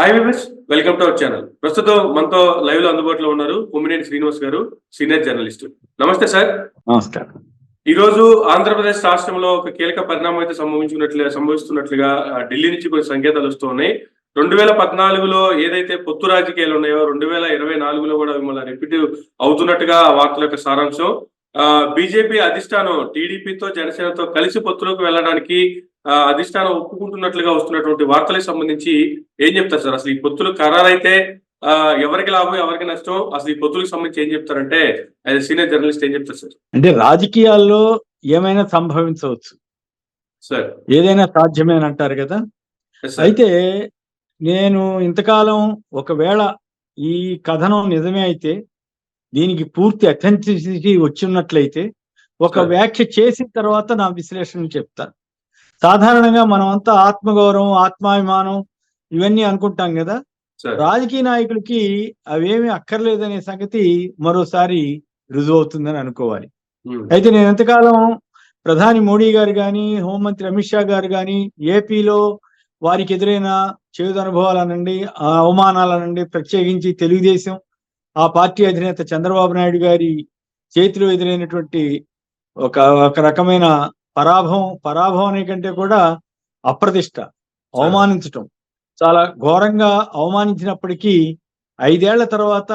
Hi viewers, welcome to our channel. ప్రస్తుతం మనతో live లో అందుబాటులో ఉన్నారు కొమ్మినేని శ్రీనివాస్ గారు, సీనియర్ జర్నలిస్ట్. నమస్తే సార్. నమస్కారం. ఈ రోజు ఆంధ్రప్రదేశ్ రాష్ట్రంలో ఒక కీలక పరిణామం అయితే సంభవిస్తున్నట్లుగా ఢిల్లీ నుంచి కొన్ని సంకేతాలు వస్తున్నాయి. 2014లో ఏదైతే పొత్తు రాజకీయాలు ఉన్నాయో 2024లో కూడా మిమ్మల్ని రిపీట్ అవుతున్నట్టుగా వార్తల యొక్క సారాంశం. బీజేపీ అధిష్టానం టీడీపీతో జనసేనతో కలిసి పొత్తులోకి వెళ్ళడానికి అధిష్టానం ఒప్పుకుంటున్నట్లుగా వస్తున్నటువంటి వార్తలకు సంబంధించి ఏం చెప్తారు సార్? అసలు ఈ పొత్తులు ఖరారైతే ఎవరికి లాభం, ఎవరికి నష్టం? అసలు ఈ పొత్తులకు సంబంధించి ఏం చెప్తారంటే యాజ్ సీనియర్ జర్నలిస్ట్ ఏం చెప్తారు సార్? అంటే రాజకీయాల్లో ఏమైనా సంభవించవచ్చు సార్, ఏదైనా సాధ్యమే అని అంటారు కదా. అయితే నేను ఇంతకాలం ఒకవేళ ఈ కథనం నిజమే అయితే, దీనికి పూర్తి అథెంటిసిటీ వచ్చినట్లయితే ఒక వ్యాఖ్య చేసిన తర్వాత నా విశ్లేషణ చెప్తాను. సాధారణంగా మనం అంతా ఆత్మగౌరవం, ఆత్మాభిమానం ఇవన్నీ అనుకుంటాం కదా. రాజకీయ నాయకులకి అవేమి అక్కర్లేదనే సంగతి మరోసారి రుజువు అవుతుందని అనుకోవాలి. అయితే నేను ఎంతకాలం ప్రధాని మోడీ గారు కానీ, హోంమంత్రి అమిత్ షా గారు కానీ ఏపీలో వారికి ఎదురైన చేదు అనుభవాలనండి, అవమానాలనండి, ప్రత్యేకించి తెలుగుదేశం ఆ పార్టీ అధినేత చంద్రబాబు నాయుడు గారి చేతిలో ఎదురైనటువంటి ఒక రకమైన పరాభవం అనే కంటే కూడా అప్రతిష్ట, అవమానించటం, చాలా ఘోరంగా అవమానించినప్పటికీ 5 ఏళ్ల తర్వాత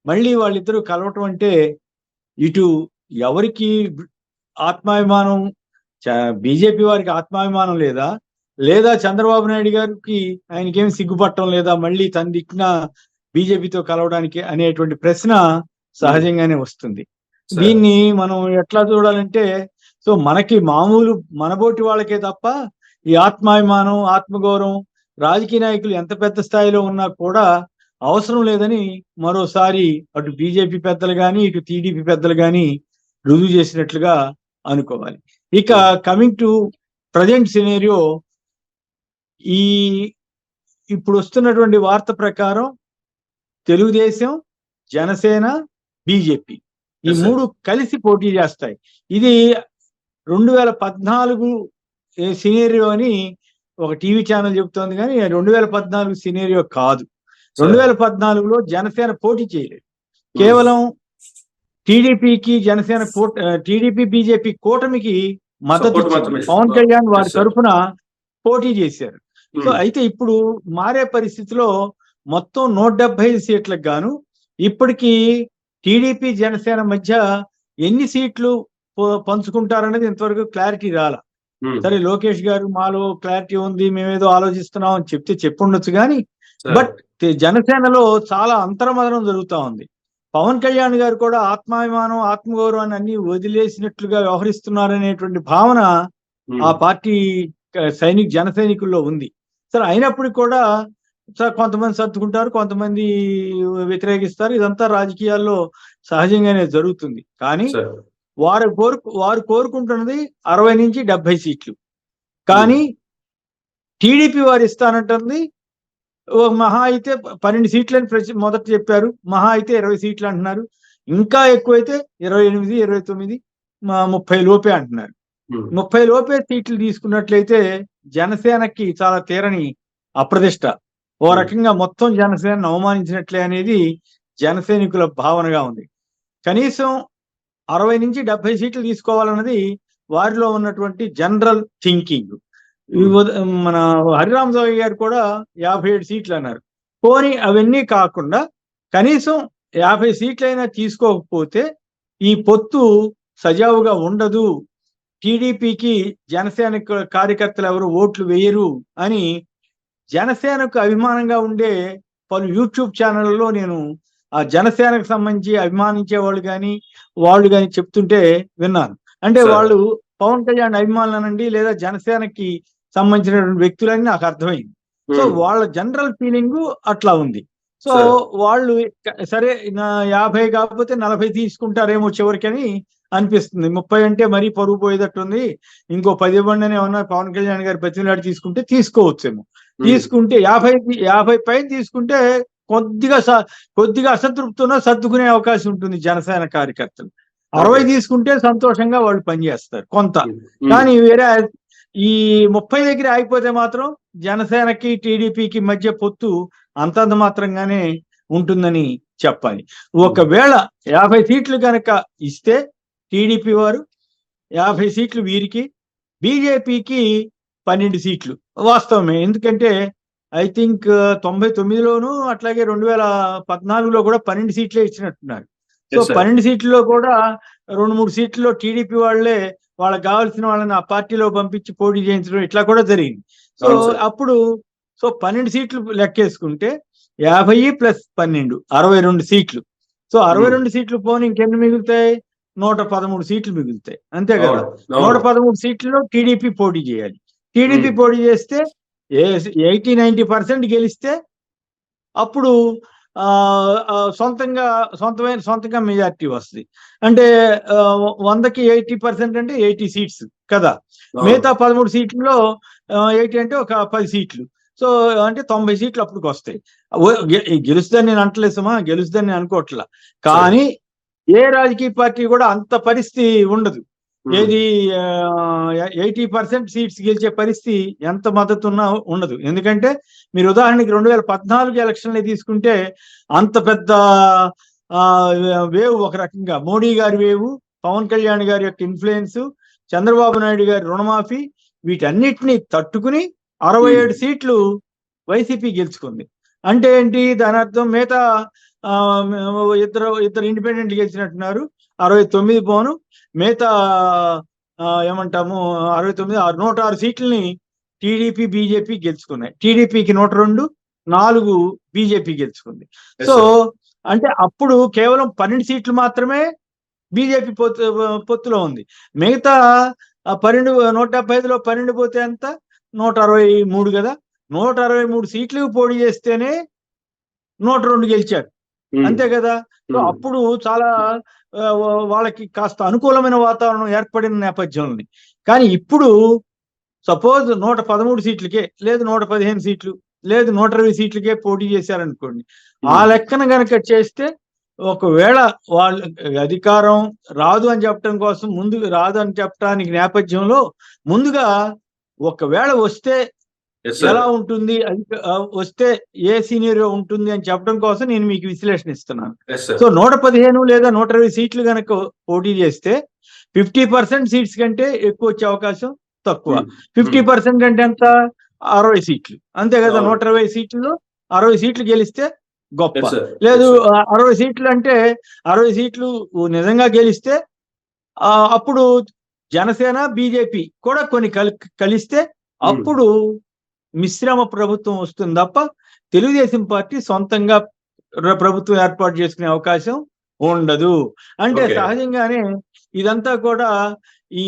మళ్ళీ వాళ్ళిద్దరూ కలవటం అంటే ఇటు ఎవరికి ఆత్మాభిమానం, బీజేపీ వారికి ఆత్మాభిమానం లేదా చంద్రబాబు నాయుడు గారికి ఆయనకేమి సిగ్గుపట్టడం లేదా మళ్ళీ తన దిక్కున బీజేపీతో కలవడానికి అనేటువంటి ప్రశ్న సహజంగానే వస్తుంది. దీన్ని మనం ఎట్లా చూడాలంటే, సో మనకి మామూలు మనబోటి వాళ్ళకే తప్ప ఈ ఆత్మాభిమానం, ఆత్మగౌరవం రాజకీయ నాయకులు ఎంత పెద్ద స్థాయిలో ఉన్నా కూడా అవసరం లేదని మరోసారి అటు బీజేపీ పెద్దలు కానీ ఇటు టీడీపీ పెద్దలు కానీ రుజువు చేసినట్లుగా అనుకోవాలి. ఇక కమింగ్ టు ప్రజెంట్ సినేరియో, ఇప్పుడు వస్తున్నటువంటి వార్త ప్రకారం తెలుగుదేశం, జనసేన, బీజేపీ ఈ 3 కలిసి పోటీ చేస్తాయి. ఇది 2014 సినేరియో అని ఒక టీవీ ఛానల్ చెబుతోంది, కానీ 2014 సినేరియో కాదు. 2014లో జనసేన పోటీ చేయలేదు. కేవలం టీడీపీకి టీడీపీ బీజేపీ కూటమికి మద్దతు పవన్ కళ్యాణ్ వారి తరఫున పోటీ చేశారు. సో అయితే ఇప్పుడు మారే పరిస్థితిలో మొత్తం 170 సీట్లకు గాను ఇప్పటికీ టీడీపీ జనసేన మధ్య ఎన్ని సీట్లు పంచుకుంటారనేది ఇంతవరకు క్లారిటీ రాలా. సరే, లోకేష్ గారు మాలో క్లారిటీ ఉంది, మేమేదో ఆలోచిస్తున్నాం అని చెప్పుండొచ్చు కానీ, బట్ జనసేనలో చాలా అంతర్మదనం జరుగుతూ ఉంది. పవన్ కళ్యాణ్ గారు కూడా ఆత్మాభిమానం, ఆత్మగౌరవాన్ని అన్ని వదిలేసినట్లుగా వ్యవహరిస్తున్నారనేటువంటి భావన ఆ పార్టీ జన సైనికుల్లో ఉంది. సరే, అయినప్పటికీ కూడా కొంతమంది సర్దుకుంటారు, కొంతమంది వ్యతిరేకిస్తారు. ఇదంతా రాజకీయాల్లో సహజంగానే జరుగుతుంది. కానీ వారు కోరుకుంటున్నది 60 నుంచి 70 సీట్లు. కానీ టీడీపీ వారు ఇస్తానంటుంది మహా అయితే 12 సీట్లని మొదట చెప్పారు, మహా అయితే 20 సీట్లు అంటున్నారు. ఇంకా ఎక్కువైతే 28, 29, 30 లోపే అంటున్నారు. 30 లోపే సీట్లు తీసుకున్నట్లయితే జనసేనకి చాలా తీరని అప్రతిష్ట, ఓ రకంగా మొత్తం జనసేనను అవమానించినట్లే అనేది జనసైనికుల భావనగా ఉంది. కనీసం 60 నుంచి 70 సీట్లు తీసుకోవాలన్నది వారిలో ఉన్నటువంటి జనరల్ థింకింగ్. మన హరిరామరావు గారు కూడా 57 సీట్లు అన్నారు. పోనీ అవన్నీ కాకుండా కనీసం 50 సీట్లైనా తీసుకోకపోతే ఈ పొత్తు సజావుగా ఉండదు, టీడీపీకి జనసేన కార్యకర్తలు ఎవరు ఓట్లు వేయరు అని జనసేనకు అభిమానంగా ఉండే పలు యూట్యూబ్ ఛానళ్లలో నేను ఆ జనసేనకు సంబంధించి అభిమానించే వాళ్ళు కానీ చెప్తుంటే విన్నాను. అంటే వాళ్ళు పవన్ కళ్యాణ్ అభిమానులనండి లేదా జనసేనకి సంబంధించినటువంటి వ్యక్తులని నాకు అర్థమైంది. సో వాళ్ళ జనరల్ ఫీలింగ్ అట్లా ఉంది. సో వాళ్ళు సరే 50 కాకపోతే 40 తీసుకుంటారేమో చివరికని అనిపిస్తుంది. 30 అంటే మరీ పరుగు పోయేటట్టుంది, ఇంకో 10 ఇవ్వండి అని ఏమన్నా పవన్ కళ్యాణ్ గారి బతిమిలాడి తీసుకోవచ్చేమో. తీసుకుంటే 50 పైన తీసుకుంటే కొద్దిగా అసంతృప్తితో సర్దుకునే అవకాశం ఉంటుంది జనసేన కార్యకర్తలు. 60 తీసుకుంటే సంతోషంగా వాళ్ళు పనిచేస్తారు కొంత. కానీ వేరే ఈ 30 దగ్గర ఆగిపోతే మాత్రం జనసేనకి టీడీపీకి మధ్య పొత్తు అంతంత మాత్రంగానే ఉంటుందని చెప్పాలి. ఒకవేళ 50 సీట్లు కనుక ఇస్తే టీడీపీ వారు 50 సీట్లు వీరికి, బీజేపీకి 12 సీట్లు వాస్తవమే. ఎందుకంటే ఐ థింక్ 99లోను అట్లాగే 2014లో కూడా 12 సీట్లే ఇచ్చినట్టున్నారు. So Yes, sir. 12 సీట్లలో కూడా 2-3 సీట్లలో టీడీపీ వాళ్ళే వాళ్ళకి కావాల్సిన వాళ్ళని ఆ పార్టీలో పంపించి పోటీ చేయించడం ఇట్లా కూడా జరిగింది. సో అవును సార్. అప్పుడు 12 సీట్లు లెక్కేసుకుంటే 50 + 12 62 సీట్లు. సో 62 సీట్లు పోని ఇంకెన్ని మిగులుతాయి? 113 సీట్లు మిగులుతాయి. అంతే కదా. అవును, అవును. 113 సీట్లలో టీడీపీ పోటీ చేయాలి. టీడీపీ పోటీ చేస్తే 80-90% గెలిస్తే అప్పుడు సొంతంగా మెజారిటీ వస్తుంది. అంటే 100కి 80% అంటే 80 సీట్స్ కదా. అవును. మిగతా 13 సీట్లలో 80 అంటే ఒక 10 సీట్లు. సో అంటే 90 సీట్లు అప్పటికి వస్తాయి. గెలుస్తుందని నేను అంటలేదు సుమా, గెలుస్తుందని నేను అనుకోవట్లా. కానీ ఏ రాజకీయ పార్టీ కూడా అంత పరిస్థితి ఉండదు. ఏది 80% సీట్స్ గెలిచే పరిస్థితి ఎంత మద్దతు ఉన్నా ఉండదు. ఎందుకంటే మీరు ఉదాహరణకి 2014 ఎలక్షన్లు తీసుకుంటే అంత పెద్ద వేవ్, ఒక రకంగా మోడీ గారి వేవ్, పవన్ కళ్యాణ్ గారి యొక్క ఇన్ఫ్లుయెన్స్, చంద్రబాబు నాయుడు గారి రుణమాఫీ, వీటన్నిటిని తట్టుకుని 67 సీట్లు వైసీపీ గెలుచుకుంది. అంటే ఏంటి దాని అర్థం? మిగతా ఇద్దరు ఇండిపెండెంట్ గెలిచినట్టున్నారు. 69 పోను మిగతా ఏమంటాము 69 106 సీట్లని టీడీపీ బీజేపీ గెలుచుకున్నాయి. టీడీపీకి 102, 4 బీజేపీ గెలుచుకుంది. సో అంటే అప్పుడు కేవలం 12 సీట్లు మాత్రమే బీజేపీ పొత్తులో ఉంది. మిగతా 12 175లో 12 పోతే ఎంత? 163 కదా. 163 సీట్లు పోటీ చేస్తేనే 102 గెలిచారు. అంతే కదా. సో అప్పుడు చాలా వాళ్ళకి కాస్త అనుకూలమైన వాతావరణం ఏర్పడిన నేపథ్యంలో. కానీ ఇప్పుడు సపోజ్ 113 సీట్లకే, లేదు 115 సీట్లు, లేదు 120 సీట్లకే పోటీ చేశారనుకోండి. ఆ లెక్కన గనక చేస్తే ఒకవేళ వాళ్ళు అధికారం రాదు అని చెప్పడం కోసం రాదు అని చెప్పడానికి నేపథ్యంలో ముందుగా ఒకవేళ వస్తే ఎలా ఉంటుంది, వస్తే ఏ సీనియర్ ఉంటుంది అని చెప్పడం కోసం నేను మీకు విశ్లేషణ ఇస్తున్నాను. సో 115 లేదా 120 సీట్లు కనుక పోటీ చేస్తే 50% సీట్స్ కంటే ఎక్కువ వచ్చే అవకాశం తక్కువ. 50% అంటే ఎంత? 60 సీట్లు. అంతే కదా. 120 సీట్లలో 60 సీట్లు గెలిస్తే గొప్ప. లేదు 60 సీట్లు అంటే 60 సీట్లు నిజంగా గెలిస్తే అప్పుడు జనసేన బీజేపీ కూడా కొన్ని కలిస్తే అప్పుడు మిశ్రమ ప్రభుత్వం వస్తుంది తప్ప తెలుగుదేశం పార్టీ సొంతంగా ప్రభుత్వం ఏర్పాటు చేసుకునే అవకాశం ఉండదు. అంటే సహజంగానే ఇదంతా కూడా ఈ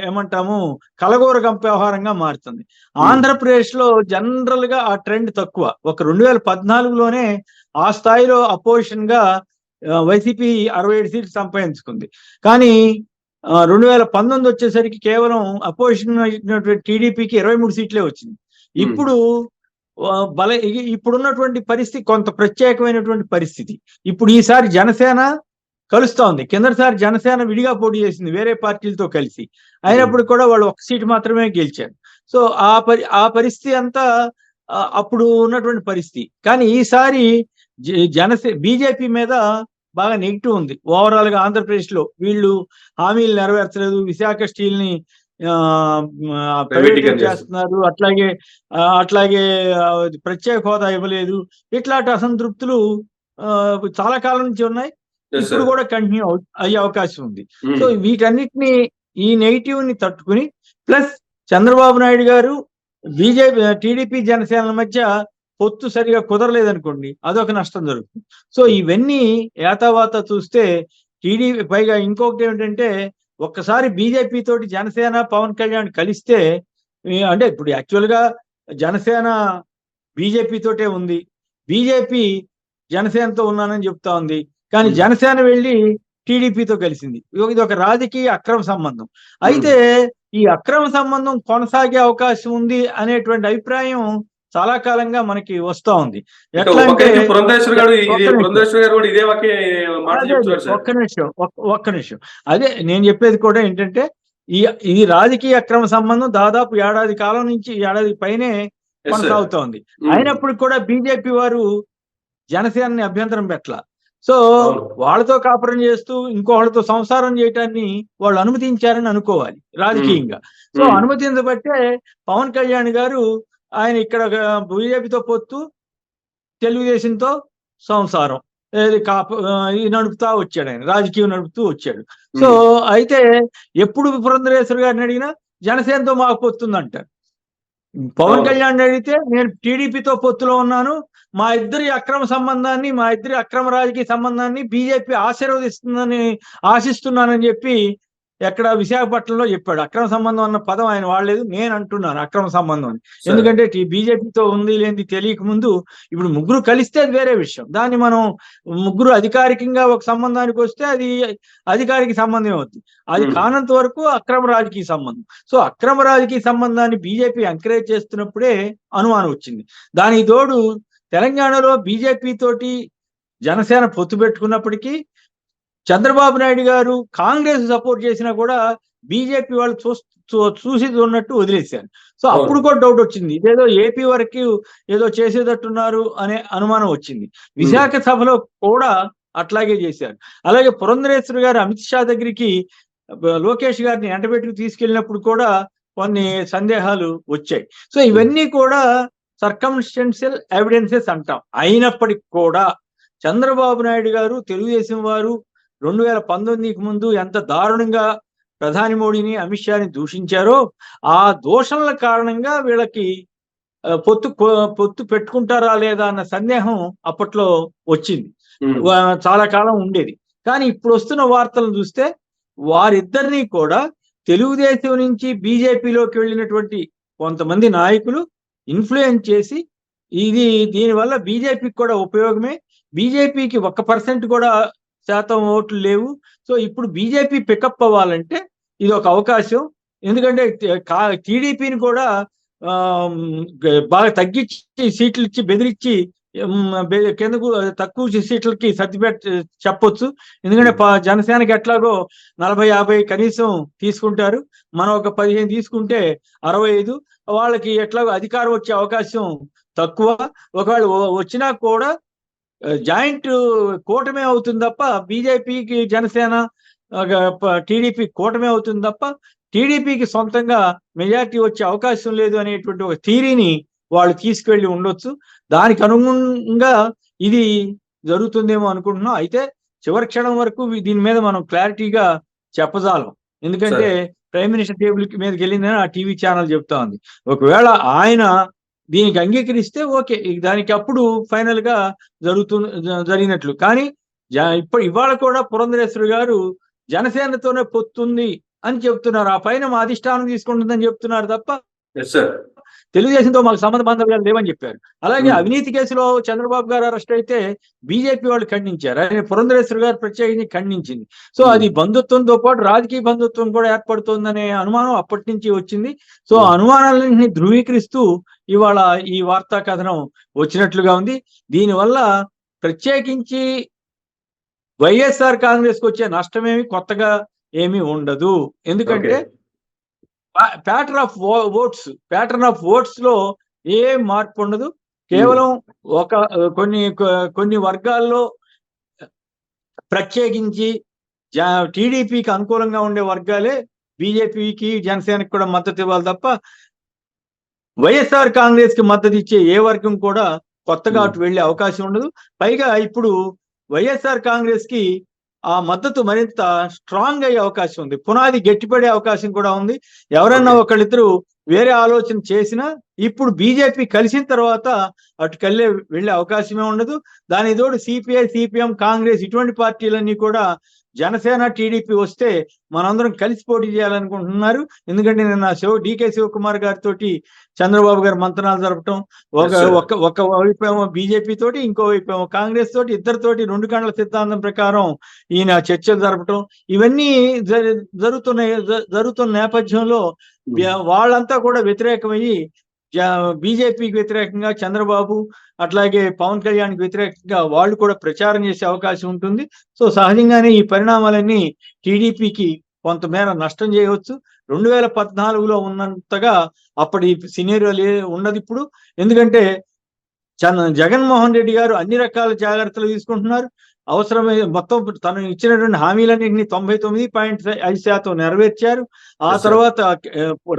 ఏమంటాము కలగూరగంప వ్యవహారంగా మారుతుంది. ఆంధ్రప్రదేశ్ లో జనరల్ గా ఆ ట్రెండ్ తక్కువ. ఒక 2014లోనే ఆ స్థాయిలో అపోజిషన్ గా వైసీపీ 67 సీట్లు సంపాదించుకుంది. కానీ 2019 వచ్చేసరికి కేవలం అపోజిషన్ టీడీపీకి 23 సీట్లే వచ్చింది. ఇప్పుడు ఇప్పుడున్నటువంటి పరిస్థితి కొంత ప్రత్యేకమైనటువంటి పరిస్థితి. ఇప్పుడు ఈసారి జనసేన కలుస్తా ఉంది. కిందసారి జనసేన విడిగా పోటీ చేసింది వేరే పార్టీలతో కలిసి. అయినప్పుడు కూడా వాళ్ళు 1 సీటు మాత్రమే గెలిచారు. సో ఆ పరిస్థితి అంతా అప్పుడు ఉన్నటువంటి పరిస్థితి. కానీ ఈసారి బీజేపీ మీద బాగా నెగిటివ్ ఉంది. ఓవరాల్ గా ఆంధ్రప్రదేశ్ లో వీళ్ళు హామీలు నెరవేర్చలేదు, విశాఖ స్టీల్ ని ప్రైవేటైజ్ చేస్తున్నారు, అట్లాగే ప్రత్యేక హోదా ఇవ్వలేదు, ఇట్లాంటి అసంతృప్తులు చాలా కాలం నుంచి ఉన్నాయి. ఇప్పుడు కూడా కంటిన్యూ అయ్యే అవకాశం ఉంది. సో వీటన్నిటిని, ఈ నెగిటివ్ ని తట్టుకుని ప్లస్ చంద్రబాబు నాయుడు గారు టీడీపీ జనసేనల మధ్య పొత్తు సరిగా కుదరలేదనుకోండి, అదొక నష్టం జరుగుతుంది. సో ఇవన్నీ ఏతావాత చూస్తే టీడీపీ, పైగా ఇంకొకటి ఏమిటంటే ఒక్కసారి బీజేపీ తోటి జనసేన పవన్ కళ్యాణ్ కలిస్తే, అంటే ఇప్పుడు యాక్చువల్ గా జనసేన బీజేపీ తోటే ఉంది, బీజేపీ జనసేనతో ఉన్నానని చెప్తా ఉంది. కానీ జనసేన వెళ్ళి టీడీపీతో కలిసింది. ఇది ఒక రాజకీయ అక్రమ సంబంధం. అయితే ఈ అక్రమ సంబంధం కొనసాగే అవకాశం ఉంది అనేటువంటి అభిప్రాయం చాలా కాలంగా మనకి వస్తా ఉంది. ఎట్లా అంటే ఒక్క నిమిషం, అదే నేను చెప్పేది కూడా ఏంటంటే ఈ ఈ రాజకీయ అక్రమ సంబంధం దాదాపు ఏడాది పైనే Yes, sir. కొనసాగుతోంది. అయినప్పటికి కూడా బీజేపీ వారు జనసేనని అభ్యంతరం పెట్టల. సో అవును. వాళ్ళతో కాపురం చేస్తూ ఇంకోళ్ళతో సంసారం చేయటాన్ని వాళ్ళు అనుమతించారని అనుకోవాలి రాజకీయంగా. సో అనుమతించబట్టే పవన్ కళ్యాణ్ గారు ఆయన ఇక్కడ బీజేపీతో పొత్తు, తెలుగుదేశంతో సంసారం ఇది నడుపుతా వచ్చాడు, ఆయన రాజకీయం నడుపుతూ వచ్చాడు. సో అయితే ఎప్పుడు పురంధరేశ్వరి గారిని అడిగినా జనసేనతో మాకు పొత్తుందంటారు. పవన్ కళ్యాణ్ అడిగితే నేను టీడీపీతో పొత్తులో ఉన్నాను, మా ఇద్దరి అక్రమ రాజకీయ సంబంధాన్ని బీజేపీ ఆశిస్తున్నానని చెప్పి ఎక్కడ విశాఖపట్నంలో చెప్పాడు. అక్రమ సంబంధం అన్న పదం ఆయన వాడలేదు, నేను అంటున్నాను అక్రమ సంబంధం అని. ఎందుకంటే బీజేపీతో ఉంది లేని తెలియక ముందు ఇప్పుడు ముగ్గురు కలిస్తే అది వేరే విషయం. దాన్ని మనం ముగ్గురు అధికారికంగా ఒక సంబంధానికి వస్తే అది అధికారిక సంబంధం అవుతుంది. అది కానంత వరకు అక్రమ రాజకీయ సంబంధం. సో అక్రమ రాజకీయ సంబంధాన్ని బీజేపీ ఎంకరేజ్ చేస్తున్నప్పుడే అనుమానం వచ్చింది. దానికి తోడు తెలంగాణలో బీజేపీ తోటి జనసేన పొత్తు పెట్టుకున్నప్పటికీ చంద్రబాబు నాయుడు గారు కాంగ్రెస్ సపోర్ట్ చేసినా కూడా బీజేపీ వాళ్ళు చూసి ఉన్నట్టు వదిలేశారు. సో అప్పుడు కూడా డౌట్ వచ్చింది, ఇదేదో ఏపీ వరకు ఏదో చేసేటట్టున్నారు అనే అనుమానం వచ్చింది. విశాఖ సభలో కూడా అట్లాగే చేశారు. అలాగే పురంధరేశ్వరి గారు అమిత్ షా దగ్గరికి లోకేష్ గారిని ఎంటబెట్టుకు తీసుకెళ్ళినప్పుడు కూడా కొన్ని సందేహాలు వచ్చాయి. సో ఇవన్నీ కూడా సర్కమ్స్టెన్షియల్ ఎవిడెన్సెస్ అంటాం. అయినప్పటికీ కూడా చంద్రబాబు నాయుడు గారు, తెలుగుదేశం వారు 2019కి ముందు ఎంత దారుణంగా ప్రధాని మోడీని, అమిత్ షాని దూషించారో ఆ దూషణల కారణంగా వీళ్ళకి పొత్తు పెట్టుకుంటారా లేదా అన్న సందేహం అప్పట్లో వచ్చింది, చాలా కాలం ఉండేది. కానీ ఇప్పుడు వస్తున్న వార్తలను చూస్తే వారిద్దరినీ కూడా తెలుగుదేశం నుంచి బీజేపీలోకి వెళ్ళినటువంటి కొంతమంది నాయకులు ఇన్ఫ్లుయెన్స్ చేసి దీనివల్ల బీజేపీకి కూడా ఉపయోగమే, బీజేపీకి 1% కూడా శాతం ఓట్లు లేవు. సో ఇప్పుడు బీజేపీ పికప్ అవ్వాలంటే ఇది ఒక అవకాశం. ఎందుకంటే టీడీపీని కూడా బాగా తగ్గించి సీట్లు ఇచ్చి బెదిరించి కిందకు తక్కువ సీట్లకి చెప్పొచ్చు. ఎందుకంటే జనసేనకి ఎట్లాగో 40-50 కనీసం తీసుకుంటారు, మనం ఒక 15 తీసుకుంటే 65, వాళ్ళకి ఎట్లాగో అధికారం వచ్చే అవకాశం తక్కువ. ఒకవేళ వచ్చినా కూడా జాయింట్ కూటమి అవుతుంది తప్ప బీజేపీకి జనసేన టీడీపీ కూటమి అవుతుంది తప్ప టీడీపీకి సొంతంగా మెజారిటీ వచ్చే అవకాశం లేదు అనేటువంటి ఒక థీరీని వాళ్ళు తీసుకెళ్లి ఉండొచ్చు. దానికి అనుగుణంగా ఇది జరుగుతుందేమో అనుకుంటున్నాం. అయితే చివరి క్షణం వరకు దీని మీద మనం క్లారిటీగా చెప్పజాలం. ఎందుకంటే ప్రైమ్ మినిస్టర్ టేబుల్ మీదకి వెళ్ళిందని ఆ టీవీ ఛానల్ చెప్తా ఉంది. ఒకవేళ ఆయన దీనికి అంగీకరిస్తే ఓకే, దానికి అప్పుడు ఫైనల్ గా జరిగినట్లు. కానీ ఇవాళ కూడా పురంధరేశ్వరి గారు జనసేనతోనే పొత్తుంది అని చెప్తున్నారు. ఆ పైన మా అధిష్టానం తీసుకుంటుందని చెప్తున్నారు తప్ప తెలుగుదేశంతో మాకు సంబంధ బాంధవ్యాలు లేవని చెప్పారు. అలాగే అవినీతి కేసులో చంద్రబాబు గారు అరెస్ట్ అయితే బీజేపీ వాళ్ళు ఖండించారు, ఆయన పురంధరేశ్వరి గారు ప్రత్యేకించి ఖండించింది. సో అది బంధుత్వంతో పాటు రాజకీయ బంధుత్వం కూడా ఏర్పడుతుందనే అనుమానం అప్పటి నుంచి వచ్చింది. సో అనుమానాలన్నింటినీ ధృవీకరిస్తూ ఇవాళ ఈ వార్తా కథనం వచ్చినట్లుగా ఉంది. దీనివల్ల ప్రత్యేకించి వైఎస్ఆర్ కాంగ్రెస్ కు వచ్చే నష్టమేమి కొత్తగా ఏమీ ఉండదు. ఎందుకంటే ప్యాటర్న్ ఆఫ్ ఓట్స్ లో ఏం మార్పు ఉండదు. కేవలం కొన్ని వర్గాల్లో ప్రత్యేకించి టీడీపీకి అనుకూలంగా ఉండే వర్గాలే బీజేపీకి, జనసేనకి కూడా మద్దతు ఇవ్వాలి తప్ప వైఎస్ఆర్ కాంగ్రెస్ కి మద్దతు ఇచ్చే ఏ వర్గం కూడా కొత్తగా అటు వెళ్లే అవకాశం ఉండదు. పైగా ఇప్పుడు వైఎస్ఆర్ కాంగ్రెస్ కి ఆ మద్దతు మరింత స్ట్రాంగ్ అయ్యే అవకాశం ఉంది, పునాది గట్టిపడే అవకాశం కూడా ఉంది. ఎవరన్నా ఒకళ్ళిద్దరు వేరే ఆలోచన చేసినా ఇప్పుడు బీజేపీ కలిసిన తర్వాత అటు వెళ్లే అవకాశమే ఉండదు. దాని తోడు సిపిఐ, సిపిఎం, కాంగ్రెస్ ఇటువంటి పార్టీలన్నీ కూడా జనసేన, టీడీపీ వస్తే మనందరం కలిసి పోటీ చేయాలనుకుంటున్నారు. ఎందుకంటే నిన్న డికే శివకుమార్ గారితో చంద్రబాబు గారు మంతనాలు జరపటం, ఒక వైపేమో బీజేపీ తోటి, ఇంకో వైపేమో కాంగ్రెస్ తోటి, ఇద్దరితోటి 2 కళ్ళ సిద్ధాంతం ప్రకారం ఈయన చర్చలు జరపటం, ఇవన్నీ జరుగుతున్న నేపథ్యంలో వాళ్ళంతా కూడా వ్యతిరేకమయ్యి బీజేపీకి వ్యతిరేకంగా చంద్రబాబు అట్లాగే పవన్ కళ్యాణ్కి వ్యతిరేకంగా వాళ్ళు కూడా ప్రచారం చేసే అవకాశం ఉంటుంది. సో సహజంగానే ఈ పరిణామాలన్నీ టీడీపీకి కొంతమేర నష్టం చేయవచ్చు. 2014లో ఉన్నంతగా అప్పటి సినేరియో ఉన్నది ఇప్పుడు. ఎందుకంటే జగన్మోహన్ రెడ్డి గారు అన్ని రకాల జాగ్రత్తలు తీసుకుంటున్నారు. అవసరమైన మొత్తం తను ఇచ్చినటువంటి హామీలన్నింటినీ 99.5% నెరవేర్చారు. ఆ తర్వాత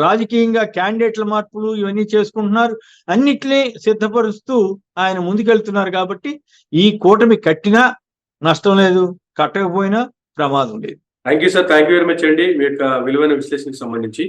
రాజకీయంగా క్యాండిడేట్ల మార్పులు ఇవన్నీ చేసుకుంటున్నారు. అన్నిటినీ సిద్ధపరుస్తూ ఆయన ముందుకెళ్తున్నారు. కాబట్టి ఈ కూటమి కట్టినా నష్టం లేదు, కట్టకపోయినా ప్రమాదం లేదు. Thank you sir, thank you very much అండి మీ యొక్క విలువైన విశ్లేషణకు సంబంధించి.